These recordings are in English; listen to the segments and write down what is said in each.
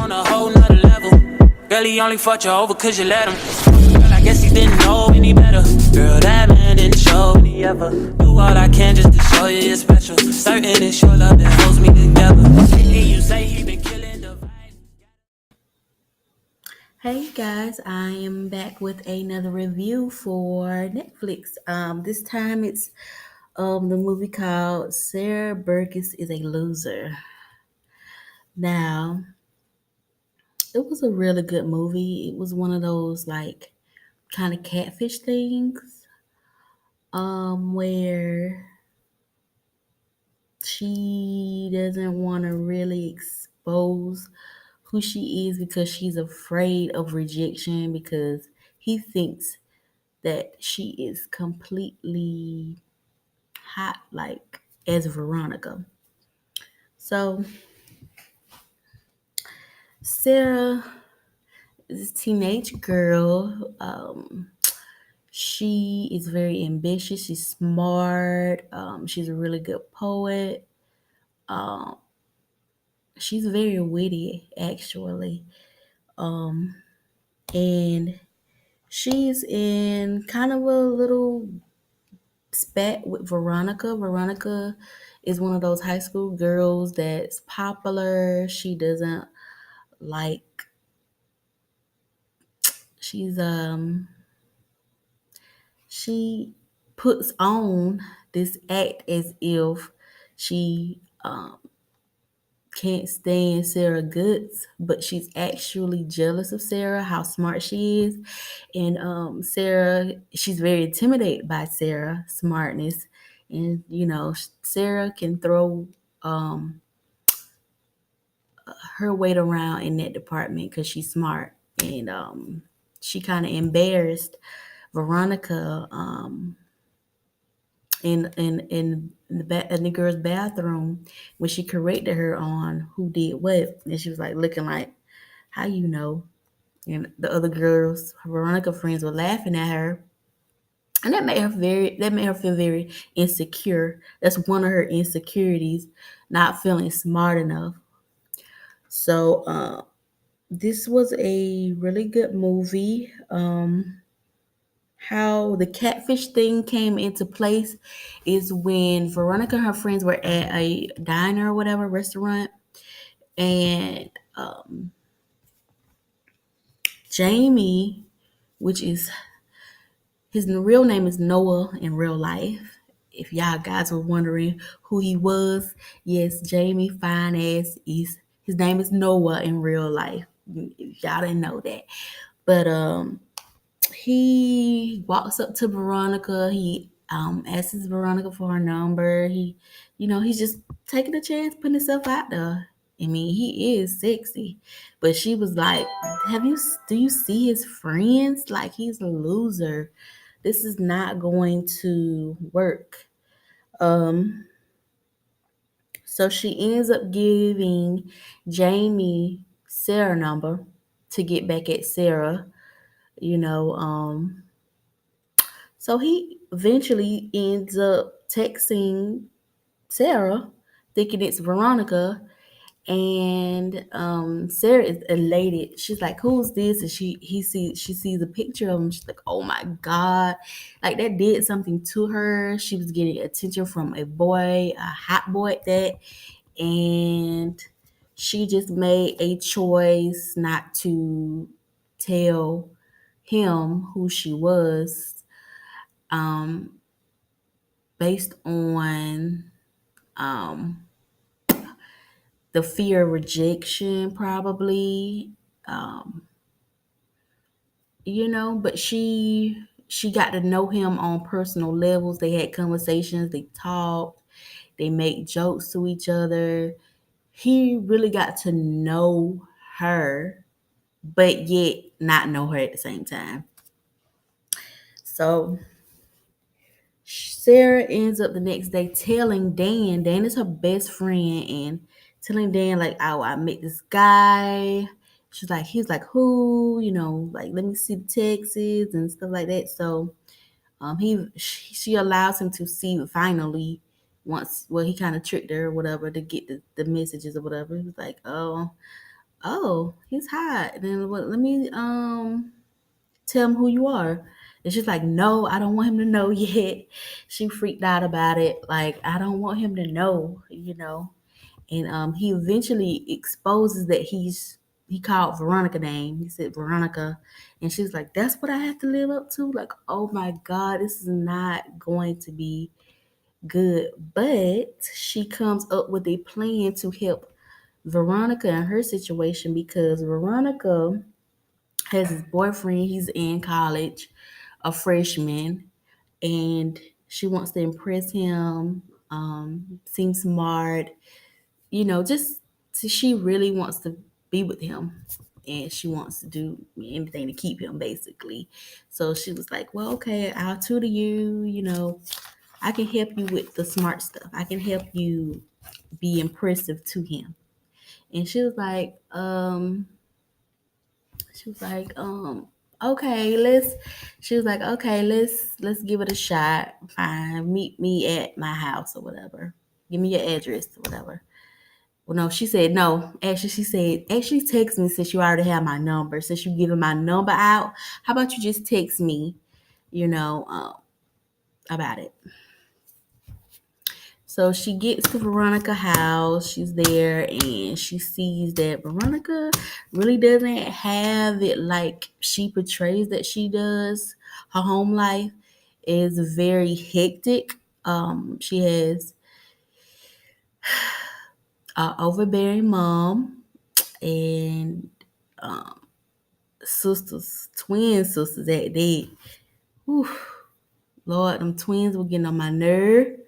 on a whole nother level. Girl, he only fucked you over cause you let him. Girl, I guess he didn't know any better. Girl, that man didn't show me ever. Do all I can just to show you you're special. Certain it's your love that holds me together. You say he been killing the vibe. Hey guys, I am back with another review for Netflix. This time it's the movie called Sarah Burgess is a Loser. Now, it was a really good movie. It was one of those like kind of catfish things, where she doesn't want to really expose who she is because she's afraid of rejection because he thinks that she is completely hot like as Veronica. So Sarah is a teenage girl. She is very ambitious. She's smart. She's a really good poet. Um, she's very witty, actually. Um, and she's in kind of a little spat with Veronica. Veronica is one of those high school girls that's popular. Like she's she puts on this act as if she can't stand Sarah Goods, but she's actually jealous of Sarah, how smart she is. And Sarah, she's very intimidated by Sarah's smartness. And, Sarah can throw um, her weight around in that department because she's smart. And she kind of embarrassed Veronica in the girl's bathroom when she corrected her on who did what, and she was like looking like, "How you know?" And the other girls, her Veronica friends, were laughing at her, and that made her feel very insecure. That's one of her insecurities, not feeling smart enough. So this was a really good movie. How the catfish thing came into place is when Veronica and her friends were at a diner or whatever restaurant, and Jamie, which is his real name is Noah in real life. If y'all guys were wondering who he was, yes, Jamie Fine Ass is his name is Noah in real life. If y'all didn't know that, but he walks up to Veronica. He asks Veronica for her number. He's just taking a chance, putting himself out there. I mean, he is sexy, but she was like, do you see his friends? Like, he's a loser. This is not going to work." Um, so she ends up giving Jamie Sarah number to get back at Sarah. You know, So he eventually ends up texting Sarah, thinking it's Veronica, and Sarah is elated. She's like, "Who's this?" And she sees a picture of him. She's like, "Oh my god!" Like that did something to her. She was getting attention from a boy, a hot boy at that, and she just made a choice not to tell him who she was, um, based on um, the fear of rejection, probably. Um, but she got to know him on personal levels. They had conversations, they talked, they made jokes to each other. He really got to know her, but yet not know her at the same time. So Sarah ends up the next day telling Dan. Dan is her best friend, and telling Dan like, "Oh, I met this guy." He's like, "Who?" Like, let me see the texts and stuff like that. So, she allows him to see it finally. Once, well, he kind of tricked her or whatever to get the messages or whatever. He was like, "Oh, oh, he's hot. Then what? Let me tell him who you are. And she's like, no, I don't want him to know yet. She freaked out about it. Like, I don't want him to know, you know. And he eventually exposes that he called Veronica name. He said Veronica, and she's like, "That's what I have to live up to." Like, oh my God, this is not going to be good. But she comes up with a plan to help Veronica in her situation because Veronica has his boyfriend. He's in college, a freshman, and she wants to impress him. Seems smart, just she really wants to be with him and she wants to do anything to keep him basically. So she was like, well, okay, I'll tutor you, I can help you with the smart stuff. I can help you be impressive to him. And she was like, okay, let's give it a shot. Fine. Meet me at my house or whatever. Give me your address or whatever. Well, no, she said no. Actually, she said, actually text me since you already have my number. Since you giving my number out, how about you just text me, you know, um, about it. So she gets to Veronica house. She's there and she sees that Veronica really doesn't have it like she portrays that she does. Her home life is very hectic. She has an overbearing mom and sisters, twin sisters at that. Whew, Lord, them twins were getting on my nerve.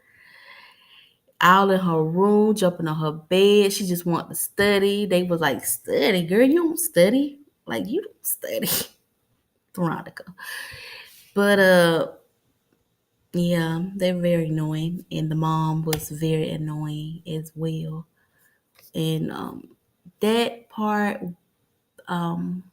All in her room, jumping on her bed. She just wanted to study. They was like, study, girl, you don't study. Like, you don't study. Veronica. But yeah, they're very annoying. And the mom was very annoying as well. And that part um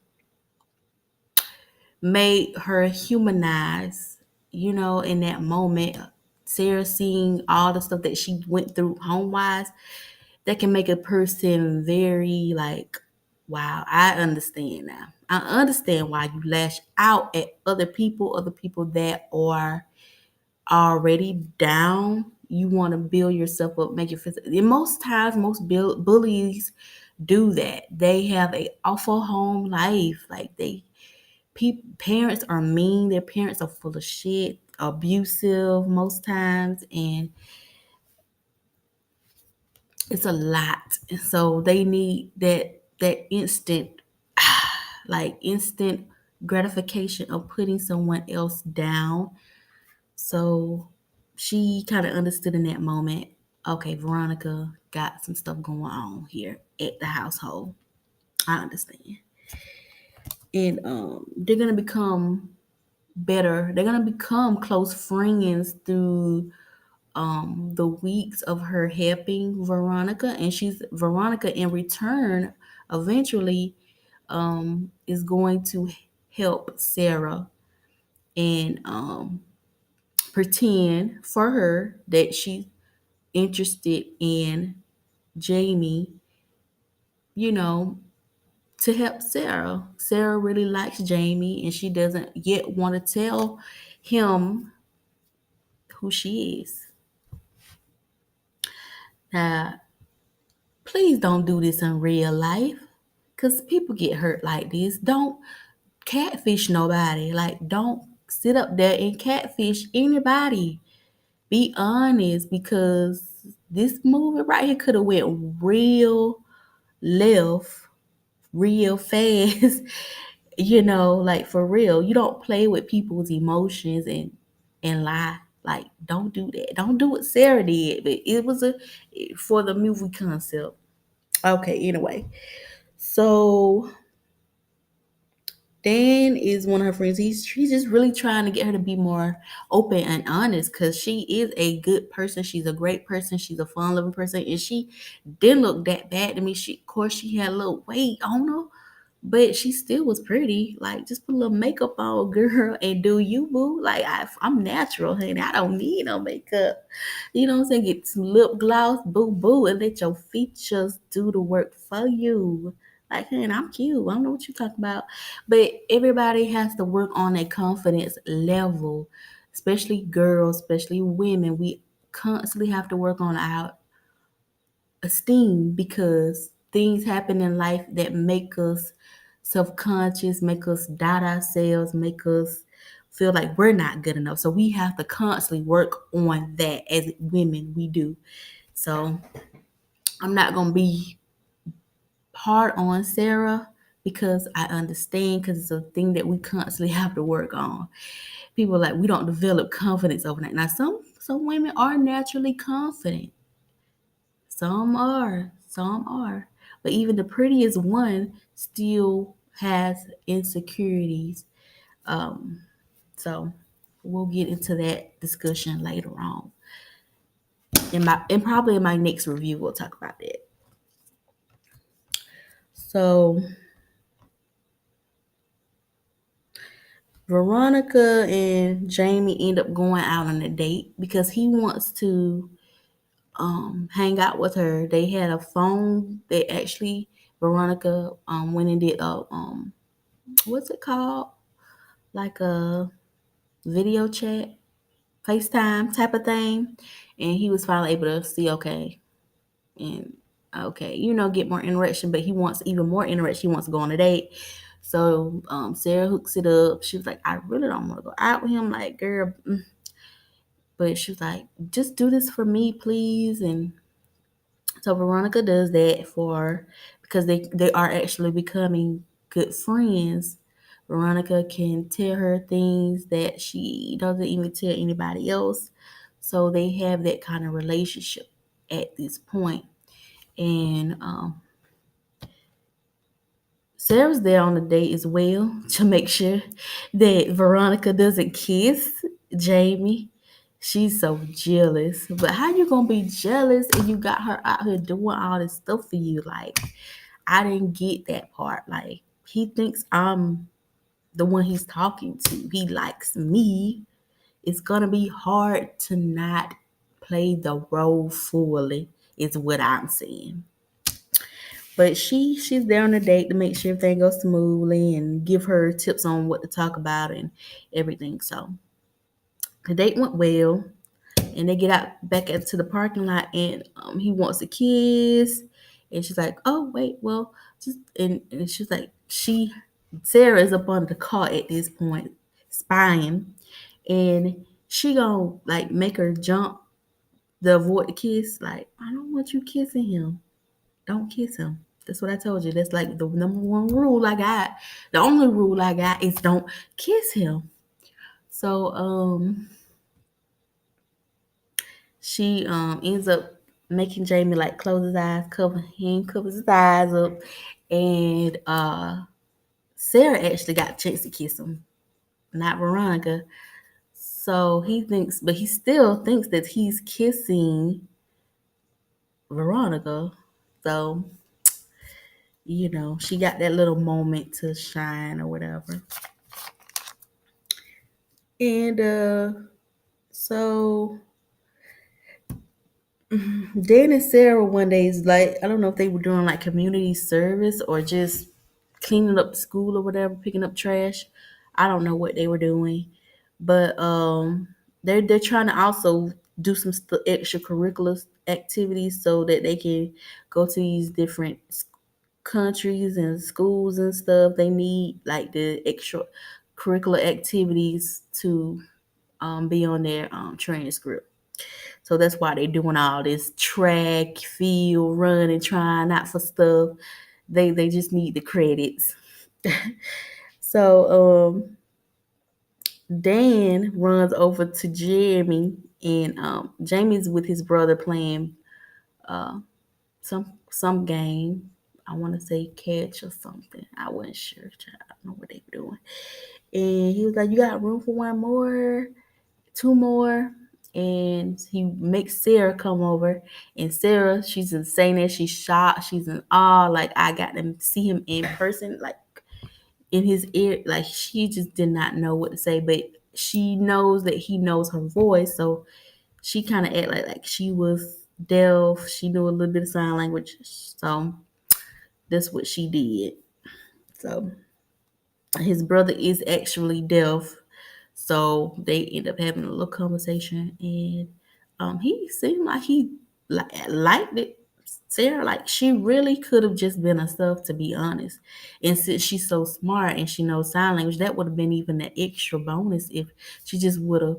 made her humanize, in that moment. Sarah seeing all the stuff that she went through home wise, that can make a person very like, wow, I understand now. I understand why you lash out at other people that are already down. You want to build yourself up, make your feel. And most times, most bullies do that. They have a awful home life. Like parents are mean. Their parents are full of shit, abusive most times, and it's a lot. And so they need that instant, like instant gratification of putting someone else down. So she kind of understood in that moment. Okay, Veronica got some stuff going on here at the household. I understand, and they're gonna become better. They're gonna become close friends through the weeks of her helping Veronica, and she's Veronica in return eventually is going to help Sarah and pretend for her that she's interested in Jamie, you know, to help Sarah. Sarah really likes Jamie and she doesn't yet want to tell him who she is. Now, please don't do this in real life because people get hurt like this. Don't catfish nobody. Like, don't sit up there and catfish anybody. Be honest because this movie right here could have went real left real fast. Like for real. You don't play with people's emotions and lie. Like, don't do that. Don't do what Sarah did. But it was for the movie concept. Okay, anyway. So Dan is one of her friends. He's just really trying to get her to be more open and honest because she is a good person. She's a great person. She's a fun loving person, and she didn't look that bad to me. Of course, she had a little weight on her, but she still was pretty. Like, just put a little makeup on, girl, and do you, boo. Like, I'm natural, honey. I don't need no makeup. You know what I'm saying? Get some lip gloss, boo, boo, and let your features do the work for you. Like, hey, I'm cute. I don't know what you're talking about. But everybody has to work on their confidence level, especially girls, especially women. We constantly have to work on our esteem because things happen in life that make us self-conscious, make us doubt ourselves, make us feel like we're not good enough. So we have to constantly work on that as women we do. So I'm not gonna be hard on Sarah because I understand because it's a thing that we constantly have to work on. People like we don't develop confidence overnight. Now some women are naturally confident. Some are. But even the prettiest one still has insecurities. Um, so we'll get into that discussion later on. And probably in my next review we'll talk about that. So Veronica and Jamie end up going out on a date because he wants to hang out with her. They had a phone. They actually Veronica went and did a what's it called? Like a video chat, FaceTime type of thing. And he was finally able to see okay and okay, get more interaction, but he wants even more interaction. He wants to go on a date. So Sarah hooks it up. She was like, I really don't want to go out with him. Like, girl, but she was like, just do this for me, please. And so Veronica does that for her because they are actually becoming good friends. Veronica can tell her things that she doesn't even tell anybody else. So they have that kind of relationship at this point. And Sarah's there on the date as well to make sure that Veronica doesn't kiss Jamie. She's so jealous. But how you gonna be jealous if you got her out here doing all this stuff for you? Like, I didn't get that part. Like, he thinks I'm the one he's talking to. He likes me. It's gonna be hard to not play the role fully, is what I'm saying. But she's there on a date to make sure everything goes smoothly and give her tips on what to talk about and everything. So the date went well, and they get out back into the parking lot, and he wants a kiss, and she's like, "Oh wait, well, just," and she's like, Sarah is up under the car at this point, spying, and she gonna like make her jump to avoid the kiss. Like, I don't want you kissing him. Don't kiss him. That's what I told you. That's like the number one rule I got. The only rule I got is don't kiss him. So she ends up making Jamie like close his eyes, covers his eyes up, and Sarah actually got a chance to kiss him, not Veronica. So he thinks, but he still thinks that he's kissing Veronica. So she got that little moment to shine or whatever. And so Dan and Sarah one day is like, I don't know if they were doing like community service or just cleaning up the school or whatever, picking up trash. I don't know what they were doing, but they're trying to also do some extracurricular activities so that they can go to these different countries and schools and stuff. They need like the extracurricular activities to be on their transcript. So that's why they're doing all this track, field, running, trying out for stuff. They just need the credits. So Dan runs over to Jamie, and Jamie's with his brother playing uh, some game. I want to say catch or something. I wasn't sure. I don't know what they were doing. And he was like, "You got room for one more, two more?" And he makes Sarah come over. And Sarah, she's insane as she's shocked. She's in awe. Like, I got to see him in person, like in his ear. Like, she just did not know what to say. But she knows that he knows her voice. So she kind of act like she was deaf. She knew a little bit of sign language. So That's what she did. So his brother is actually deaf. So they end up having a little conversation, and he seemed like he liked it. Sarah, like she really could have just been herself, to be honest. And since she's so smart and she knows sign language, that would have been even an extra bonus if she just would have,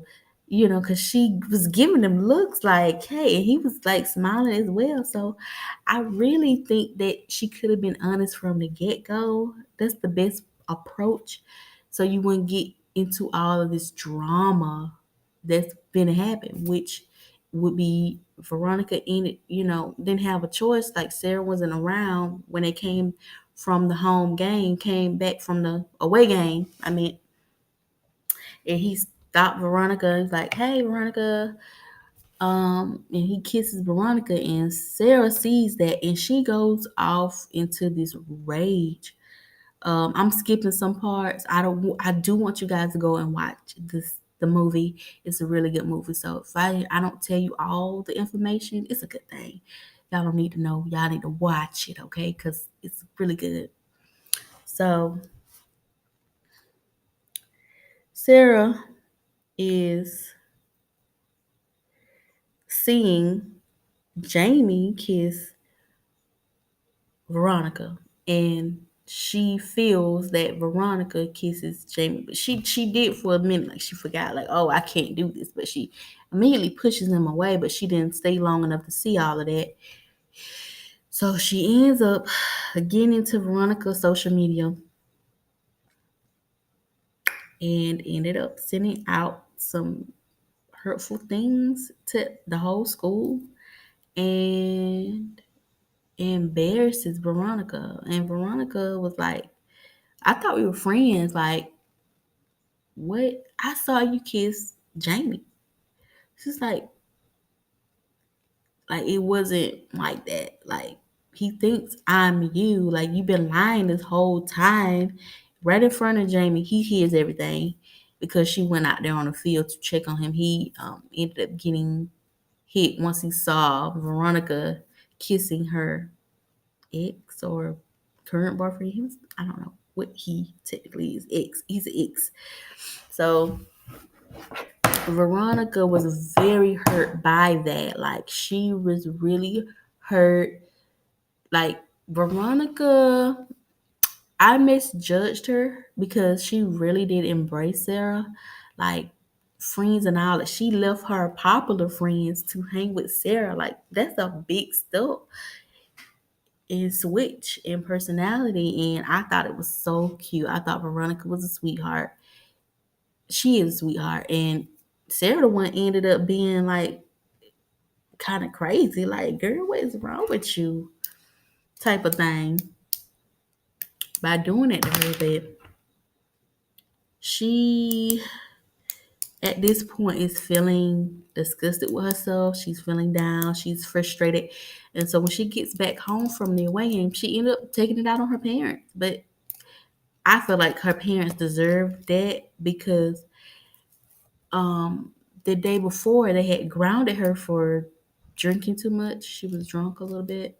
because she was giving him looks like, hey, and he was like smiling as well. So I really think that she could have been honest from the get go. That's the best approach, so you wouldn't get into all of this drama that's been happening, which would be Veronica in it, didn't have a choice. Like Sarah wasn't around when they came from the home game, came back from the away game. I mean, and he stopped Veronica. He's like, "Hey, Veronica," and he kisses Veronica, and Sarah sees that, and she goes off into this rage. I'm skipping some parts. I do want you guys to go and watch the movie. It's a really good movie. So if I don't tell you all the information, it's a good thing. Y'all don't need to know. Y'all need to watch it, okay? Because it's really good. So Sarah is seeing Jamie kiss Veronica, and she feels that Veronica kisses Jamie, but she did for a minute, like she forgot, like, oh, I can't do this, but she immediately pushes him away, but she didn't stay long enough to see all of that. So she ends up getting into Veronica's social media and ended up sending out some hurtful things to the whole school and embarrasses Veronica. And Veronica was like, I thought we were friends. Like, what? I saw you kiss Jamie. She's like it wasn't like that. Like he thinks I'm you. Like you've been lying this whole time, right in front of Jamie. He hears everything because she went out there on the field to check on him. He ended up getting hit once he saw Veronica kissing her ex or current boyfriend. I don't know what he technically is. Ex. He's an ex. So Veronica was very hurt by that. Like she was really hurt. Like Veronica, I misjudged her because she really did embrace Sarah. Like friends and all that. She left her popular friends to hang with Sarah. Like that's a big step in switch in personality. And I thought it was so cute. I thought Veronica was a sweetheart. She is a sweetheart. And Sarah the one ended up being like kind of crazy. Like, girl, what is wrong with you? Type of thing. By doing it to her, but she at this point is feeling disgusted with herself. She's feeling down. She's frustrated. And so when she gets back home from the away game, she ended up taking it out on her parents. But I feel like her parents deserved that because the day before they had grounded her for drinking too much. She was drunk a little bit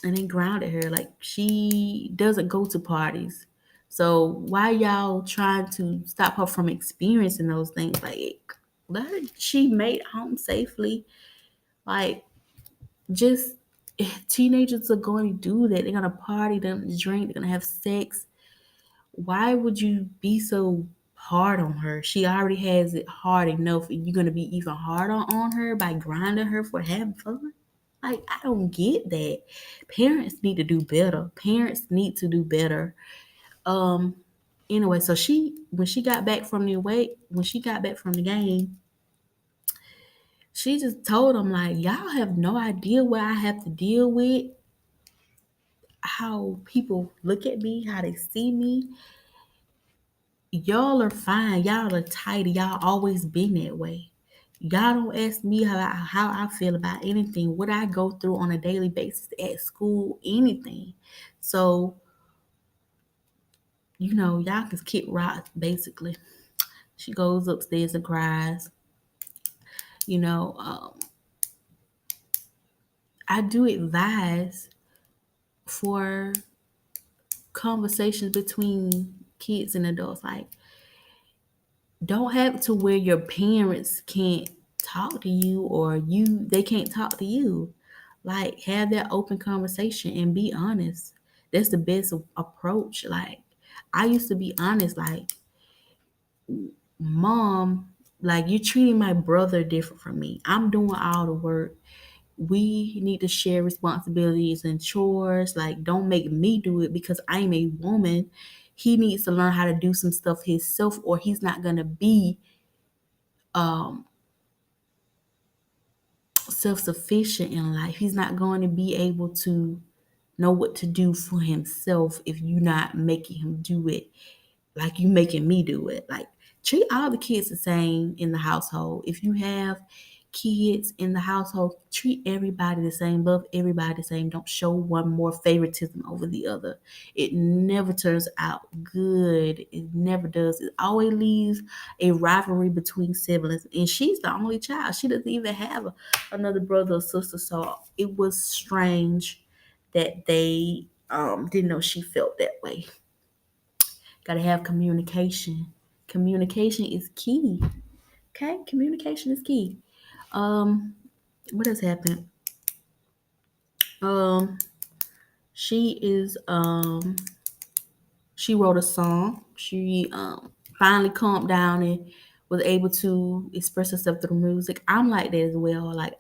and they grounded her. Like she doesn't go to parties. So why y'all trying to stop her from experiencing those things? Like let her, she made it home safely. Like just teenagers are going to do that. They're gonna party, they're gonna drink, they're gonna have sex. Why would you be so hard on her? She already has it hard enough, and you're gonna be even harder on her by grinding her for having fun. Like I don't get that. Parents need to do better. Parents need to do better. Um. Anyway, so she when she got back from the game, she just told them like, y'all have no idea what I have to deal with, how people look at me, how they see me. Y'all are fine. Y'all are tight. Y'all always been that way. Y'all don't ask me how I feel about anything, what I go through on a daily basis at school, anything. So, y'all can kick rocks, basically. She goes upstairs and cries. You know, I do advise for conversations between kids and adults. Like, don't have it to where your parents can't talk to you or they can't talk to you. Like, have that open conversation and be honest. That's the best approach. Like, I used to be honest, like, mom, like, you're treating my brother different from me. I'm doing all the work. We need to share responsibilities and chores. Like, don't make me do it because I'm a woman. He needs to learn how to do some stuff himself, or he's not gonna be um self-sufficient in life. He's not going to be able to know what to do for himself if you're not making him do it like you making me do it. Like, treat all the kids the same in the household. If you have kids in the household, treat everybody the same, love everybody the same. Don't show one more favoritism over the other. It never turns out good. It never does. It always leaves a rivalry between siblings. And she's the only child. She doesn't even have another brother or sister. So it was strange that they didn't know she felt that way. Got to have communication. Communication is key. Okay, communication is key. Um, what has happened? Um, she is she wrote a song. She finally calmed down and was able to express herself through music. I'm like that as well. Like,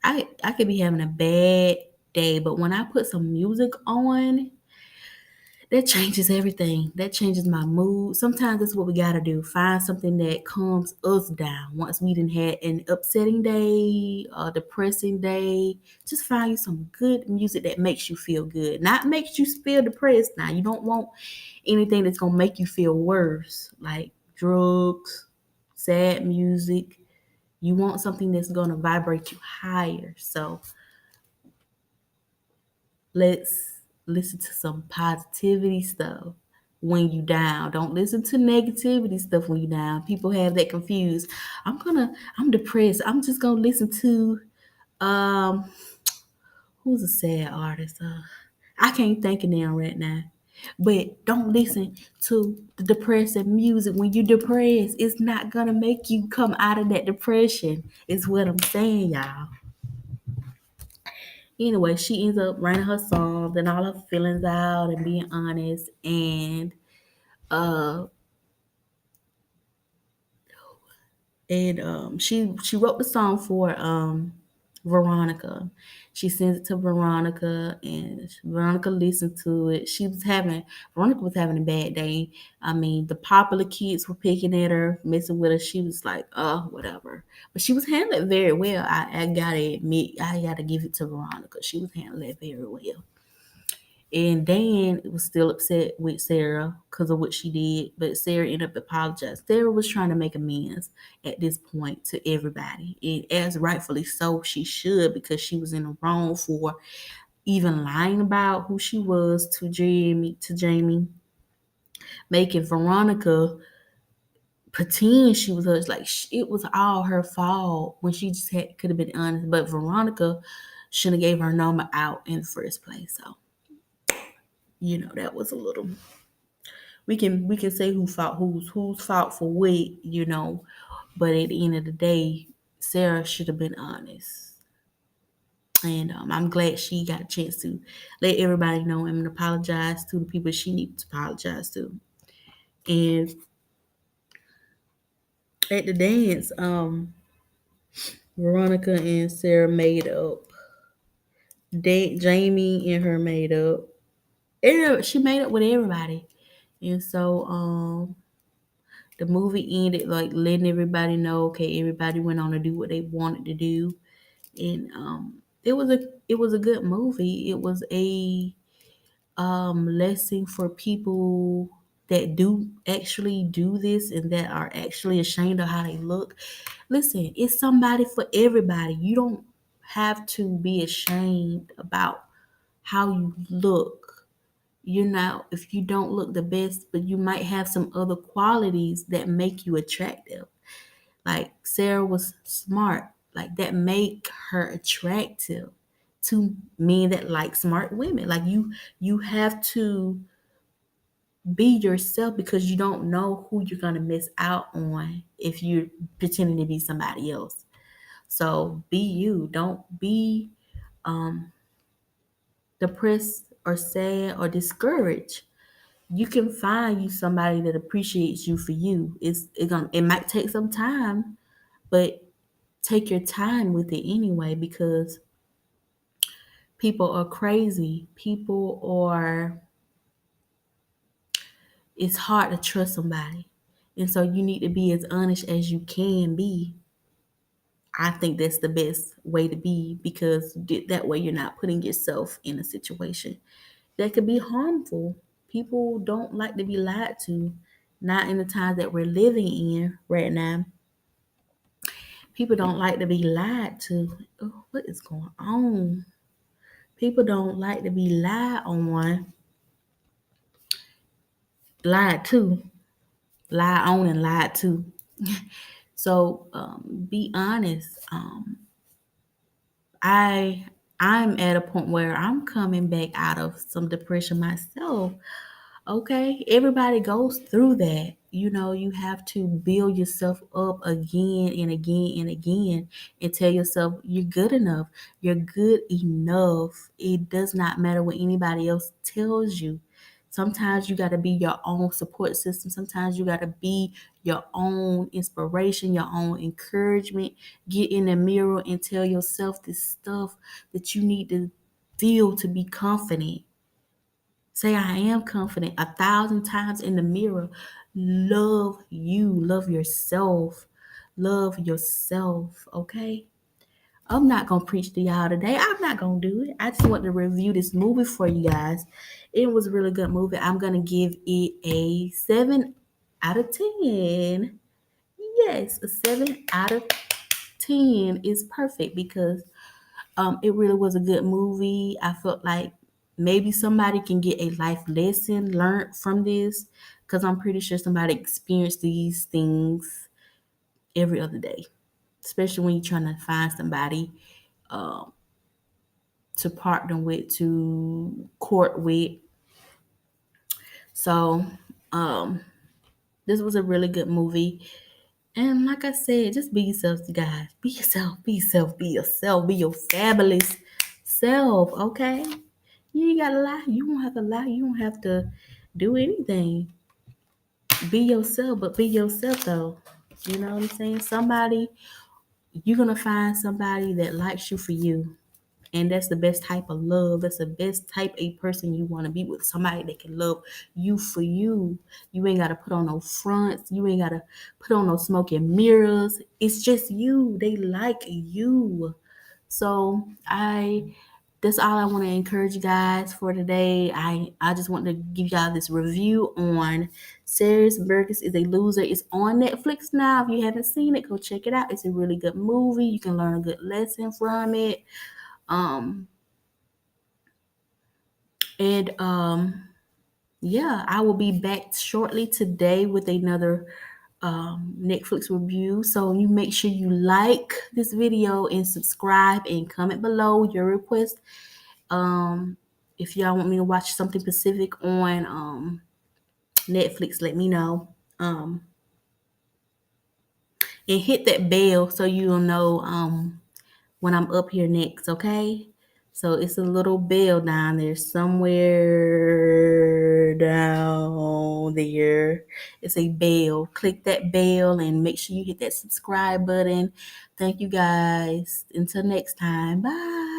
I could be having a bad day, but when I put some music on, that changes everything. That changes my mood. Sometimes that's what we gotta do. Find something that calms us down. Once we done had an upsetting day, a depressing day, just find you some good music that makes you feel good. Not makes you feel depressed. Now, you don't want anything that's gonna make you feel worse, like drugs, sad music. You want something that's gonna vibrate you higher. So let's listen to some positivity stuff when you down. Don't listen to negativity stuff when you down. People have that confused. I'm depressed. I'm just gonna listen to um who's a sad artist? I can't think of them right now. But don't listen to the depressing music when you're depressed. It's not gonna make you come out of that depression, is what I'm saying, y'all. Anyway, she ends up writing her songs and all her feelings out and being honest. Uh she wrote the song for Veronica. She sends it to Veronica and Veronica listened to it. Veronica was having a bad day. I mean, the popular kids were picking at her, messing with her. She was like, oh, whatever. But she was handling it very well. I gotta admit, I gotta give it to Veronica. She was handling it very well. And Dan was still upset with Sarah because of what she did, but Sarah ended up apologizing. Sarah was trying to make amends at this point to everybody, and as rightfully so, she should, because she was in the wrong for even lying about who she was to Jamie, making Veronica pretend she was hers. Like, it was all her fault when she just could have been honest. But Veronica should have gave her number out in the first place. So that was a little, we can say whose fault for what. But at the end of the day, Sarah should have been honest. And I'm glad she got a chance to let everybody know and apologize to the people she needs to apologize to. And at the dance, Veronica and Sarah made up. Jamie and her made up. She made up with everybody. And so the movie ended like letting everybody know, okay, everybody went on to do what they wanted to do. And it was a good movie. It was a lesson for people that do actually do this and that are actually ashamed of how they look. Listen, it's somebody for everybody. You don't have to be ashamed about how you look. If you don't look the best, but you might have some other qualities that make you attractive. Like, Sarah was smart, like that make her attractive to men that like smart women. Like you have to be yourself because you don't know who you're gonna miss out on if you're pretending to be somebody else. So be you. Don't be um, depressed or sad or discouraged. You can find you somebody that appreciates you for you. It might take some time, but take your time with it anyway because people are crazy. People are it's hard to trust somebody. And so you need to be as honest as you can be. I think that's the best way to be because that way you're not putting yourself in a situation that could be harmful. People don't like to be lied to, not in the times that we're living in right now. People don't like to be lied to. Oh, what is going on? People don't like to be lied to, lie on, and lied to. So be honest. I I'm at a point where I'm coming back out of some depression myself. Okay, everybody goes through that. You know, you have to build yourself up again and again and again and tell yourself you're good enough. You're good enough. It does not matter what anybody else tells you. Sometimes you got to be your own support system. Sometimes you got to be your own inspiration, your own encouragement. Get in the mirror and tell yourself this stuff that you need to feel to be confident. Say, I am confident 1,000 times in the mirror. Love you. Love yourself. Love yourself. Okay? I'm not going to preach to y'all today. I'm not going to do it. I just want to review this movie for you guys. It was a really good movie. I'm going to give it a 7 out of 10. Yes, a 7 out of 10 is perfect because it really was a good movie. I felt like maybe somebody can get a life lesson learned from this because I'm pretty sure somebody experienced these things every other day, especially when you're trying to find somebody um, to partner with, to court with. So, um, this was a really good movie. And like I said, just be yourself, you guys. Be yourself, be yourself, be yourself, be your fabulous self, okay? You ain't gotta lie. You don't have to lie. You don't have to do anything. Be yourself, but be yourself though. You know what I'm saying? You're gonna find somebody that likes you for you. And that's the best type of love. That's the best type of person you want to be with. Somebody that can love you for you. You ain't got to put on no fronts. You ain't got to put on no smoke and mirrors. It's just you. They like you. So that's all I want to encourage you guys for today. I just want to give y'all this review on Burgess is a Loser. It's on Netflix now. If you haven't seen it, go check it out. It's a really good movie. You can learn a good lesson from it. Um, and yeah, I will be back shortly today with another Netflix review. So you make sure you like this video and subscribe and comment below your request. If y'all want me to watch something specific on Netflix, let me know. And hit that bell so you'll know when I'm up here next, okay? So it's a little bell down there somewhere down there. It's a bell. Click that bell and make sure you hit that subscribe button. Thank you guys. Until next time. Bye.